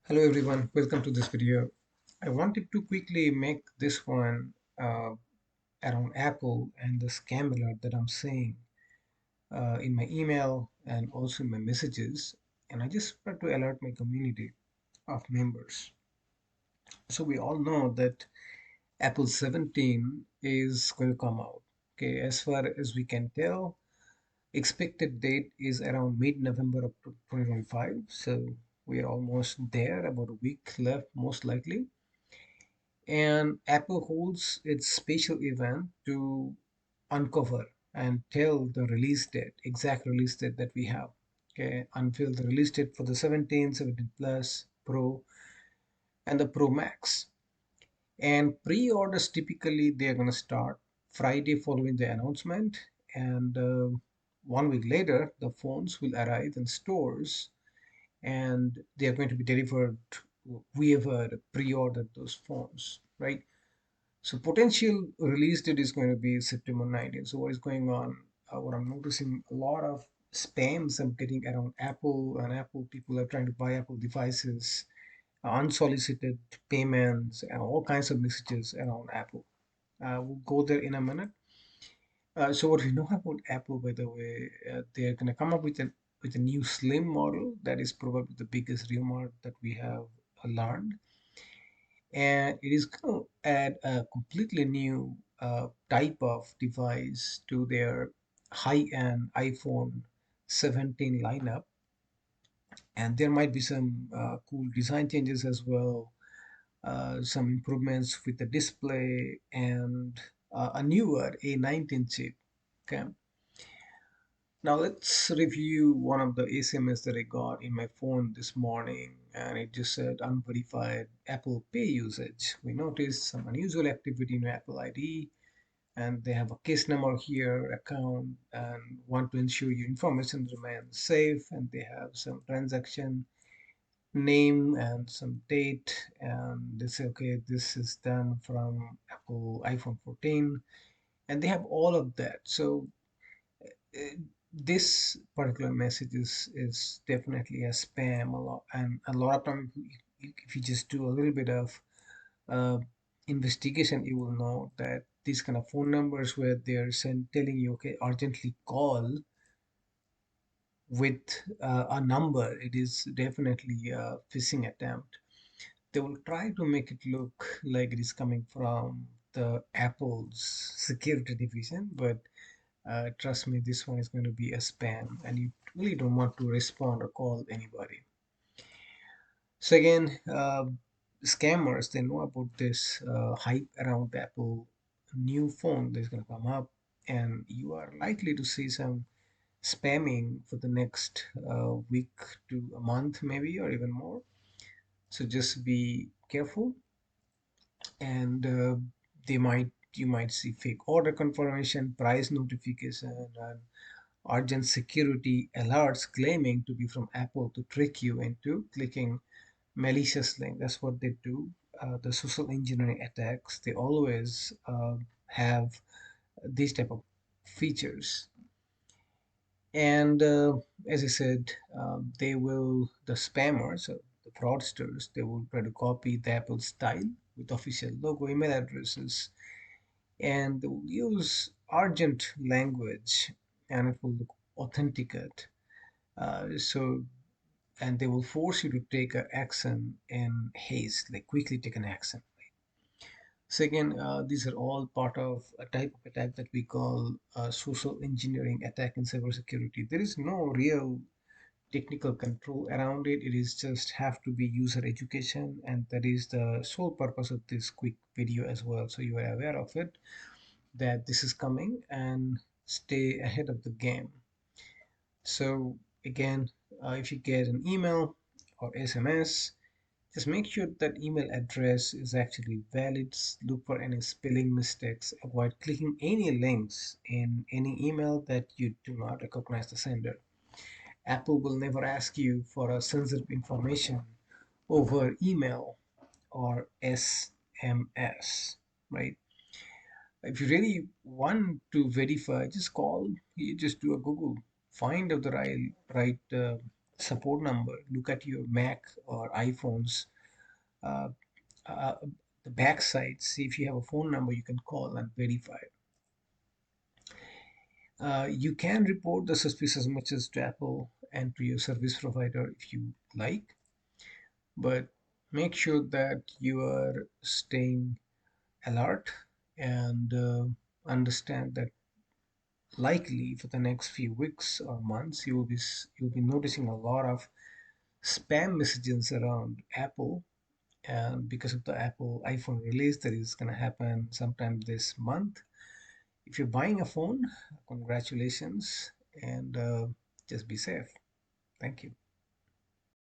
Hello everyone, welcome to this video. I wanted to quickly make this one around Apple and the scam alert that I'm seeing in my email and also in my messages. And I just wanted to alert my community of members. So we all know that Apple 17 is going to come out. Okay, as far as we can tell, expected date is around mid-November of 2025. So we are almost there, about a week left most likely. And Apple holds its special event to uncover and tell the release date, exact release date that we have. Okay, unveil the release date for the 17, 17 Plus, Pro, and the Pro Max. And pre-orders typically they're going to start Friday following the announcement, and 1 week later the phones will arrive in stores, and they are going to be delivered to whoever pre-ordered those phones, right? So potential release date is going to be September 19th. So what is going on? What I'm noticing, a lot of spams I'm getting around Apple, and Apple people are trying to buy Apple devices, unsolicited payments, and all kinds of messages around Apple. We'll go there in a minute. So what we know about Apple, by the way, they're going to come up with a new slim model that is probably the biggest rumor that we have learned, and it is going to add a completely new type of device to their high-end iPhone 17 lineup. And there might be some cool design changes as well, some improvements with the display, and a newer A19 chip. Okay. Now let's review one of the SMS that I got in my phone this morning, and it just said unverified Apple Pay usage. We noticed some unusual activity in your Apple ID, and they have a case number here, account, and want to ensure your information remains safe. And they have some transaction name and some date, and they say, okay, this is done from Apple iPhone 14, and they have all of that. So uh, this particular message is definitely a spam a lot, and a lot of time if you just do a little bit of uh, investigation, you will know that these kind of phone numbers where they're telling you, okay, urgently call with a number, it is definitely a phishing attempt. They will try to make it look like it is coming from the Apple's security division, but trust me, this one is going to be a spam, and you really don't want to respond or call anybody. So again, scammers, they know about this hype around Apple new phone that's going to come up, and you are likely to see some spamming for the next week to a month, maybe, or even more. So just be careful, and they might you might see fake order confirmation, price notification, and urgent security alerts claiming to be from Apple to trick you into clicking malicious link. That's what they do. The social engineering attacks, they always have these type of features. And as I said, the spammers, the fraudsters, they will try to copy the Apple style with official logo, email addresses, and they will use urgent language, and it will look authenticate. So, and they will force you to take an action in haste, like quickly take an action. So again, these are all part of a type of attack that we call social engineering attack in cybersecurity. There is no real technical control around it. It is just have to be user education, and that is the sole purpose of this quick video as well. So you are aware of it, that this is coming, and stay ahead of the game. So again, if you get an email or SMS, just make sure that email address is actually valid. Look for any spelling mistakes. Avoid clicking any links in any email that you do not recognize the sender. Apple will never ask you for a sensitive information over email or SMS, right? If you really want to verify, just call. You just do a Google, find out the right support number. Look at your Mac or iPhones, uh, uh, the back side. See if you have a phone number you can call and verify. You can report the suspicious messages to Apple and to your service provider if you like, but make sure that you are staying alert and understand that likely for the next few weeks or months you'll be noticing a lot of spam messages around Apple, and because of the Apple iPhone release that is going to happen sometime this month. If you're buying a phone, congratulations, and just be safe. Thank you.